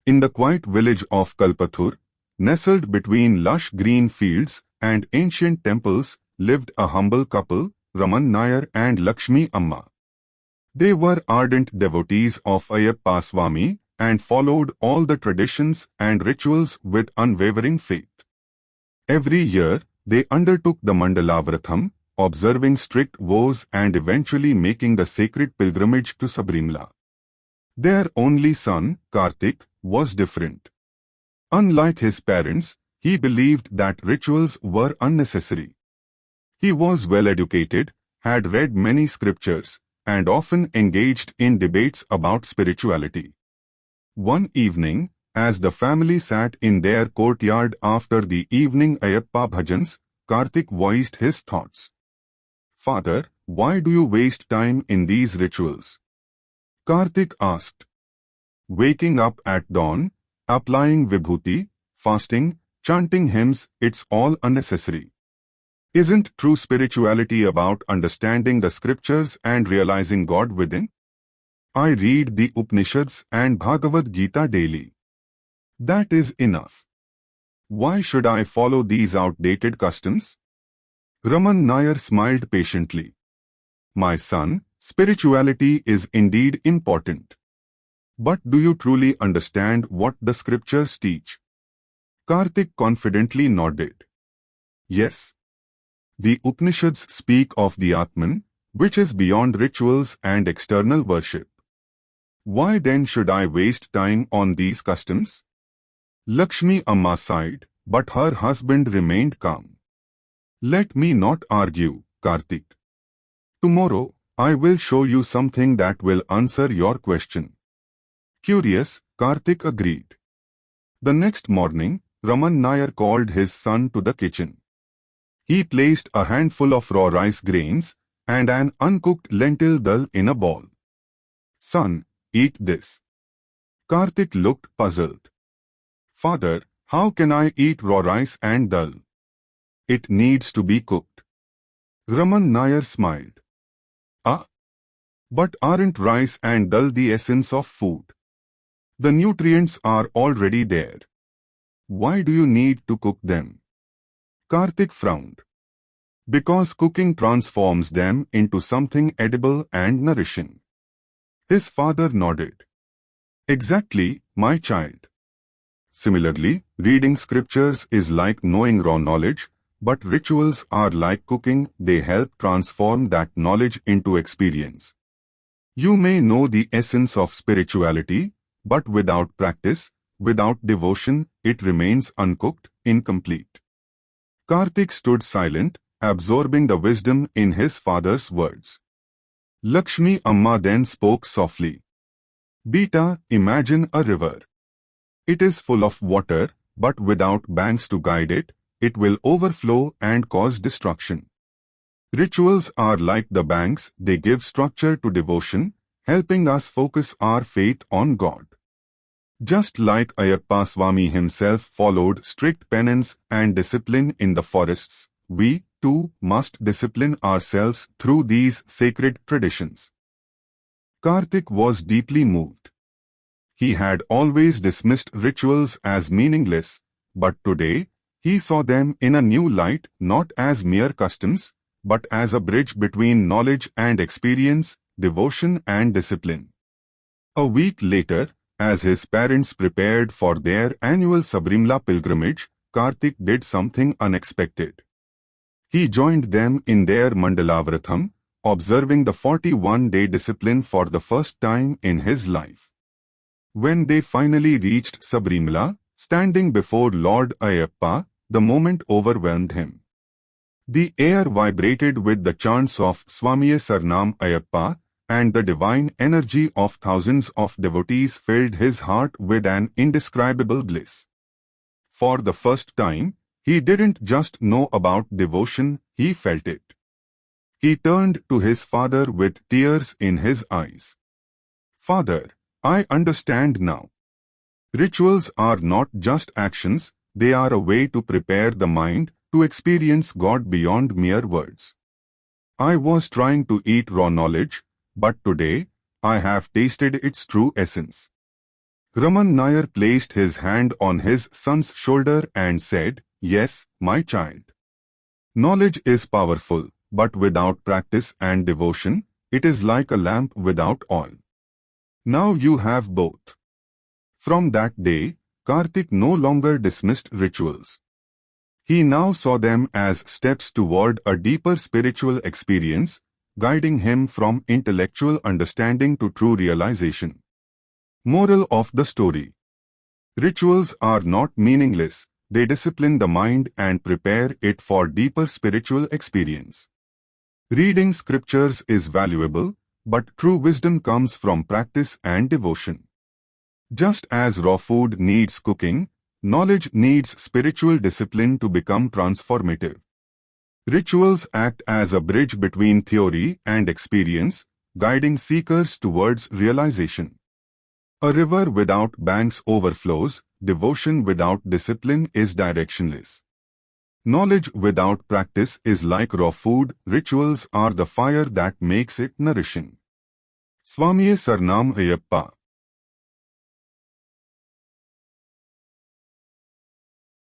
In the quiet village of Kalpathur, nestled between lush green fields and ancient temples, lived a humble couple, Raman Nair and Lakshmi Amma. They were ardent devotees of Ayyappa Swami and followed all the traditions and rituals with unwavering faith. Every year, they undertook the Mandalavratham, observing strict vows and eventually making the sacred pilgrimage to Sabrimala. Their only son, Kartik, was different. Unlike his parents, he believed that rituals were unnecessary. He was well educated, had read many scriptures, and often engaged in debates about spirituality. One evening, as the family sat in their courtyard after the evening Ayyappa bhajans, Kartik voiced his thoughts. "Father, why do you waste time in these rituals?" Kartik asked. "Waking up at dawn, applying vibhuti, fasting, chanting hymns, it's all unnecessary. Isn't true spirituality about understanding the scriptures and realizing God within? I read the Upanishads and Bhagavad Gita daily. That is enough. Why should I follow these outdated customs?" Raman Nair smiled patiently. "My son, spirituality is indeed important. But do you truly understand what the scriptures teach?" Kartik confidently nodded. "Yes. The Upanishads speak of the Atman, which is beyond rituals and external worship. Why then should I waste time on these customs?" Lakshmi Amma sighed, but her husband remained calm. "Let me not argue, Kartik. Tomorrow, I will show you something that will answer your question." Curious, Kartik agreed. The next morning, Raman Nair called his son to the kitchen. He placed a handful of raw rice grains and an uncooked lentil dal in a bowl. "Son, eat this." Kartik looked puzzled. "Father, how can I eat raw rice and dal? It needs to be cooked." Raman Nair smiled. "Ah, but aren't rice and dal the essence of food? The nutrients are already there. Why do you need to cook them?" Kartik frowned. "Because cooking transforms them into something edible and nourishing." His father nodded. "Exactly, my child. Similarly, reading scriptures is like knowing raw knowledge, but rituals are like cooking, they help transform that knowledge into experience. You may know the essence of spirituality, but without practice, without devotion, it remains uncooked, incomplete." Kartik stood silent, absorbing the wisdom in his father's words. Lakshmi Amma then spoke softly. "Beta, imagine a river. It is full of water, but without banks to guide it, it will overflow and cause destruction. Rituals are like the banks, they give structure to devotion, helping us focus our faith on God. Just like Ayyappa Swami himself followed strict penance and discipline in the forests, we, too, must discipline ourselves through these sacred traditions." Kartik was deeply moved. He had always dismissed rituals as meaningless, but today, he saw them in a new light, not as mere customs, but as a bridge between knowledge and experience, devotion and discipline. A week later, as his parents prepared for their annual Sabrimala pilgrimage, Kartik did something unexpected. He joined them in their Mandalavratham, observing the 41-day discipline for the first time in his life. When they finally reached Sabrimala, standing before Lord Ayyappa, the moment overwhelmed him. The air vibrated with the chants of Swamiye Sarnam Ayyappa, and the divine energy of thousands of devotees filled his heart with an indescribable bliss. For the first time, he didn't just know about devotion, he felt it. He turned to his father with tears in his eyes. "Father, I understand now. Rituals are not just actions, they are a way to prepare the mind to experience God beyond mere words. I was trying to eat raw knowledge, but today, I have tasted its true essence." Raman Nair placed his hand on his son's shoulder and said, "Yes, my child. Knowledge is powerful, but without practice and devotion, it is like a lamp without oil. Now you have both." From that day, Karthik no longer dismissed rituals. He now saw them as steps toward a deeper spiritual experience, guiding him from intellectual understanding to true realization. Moral of the story: rituals are not meaningless, they discipline the mind and prepare it for deeper spiritual experience. Reading scriptures is valuable, but true wisdom comes from practice and devotion. Just as raw food needs cooking, knowledge needs spiritual discipline to become transformative. Rituals act as a bridge between theory and experience, guiding seekers towards realization. A river without banks overflows, devotion without discipline is directionless. Knowledge without practice is like raw food, rituals are the fire that makes it nourishing. Swami Sarnam Ayyappa.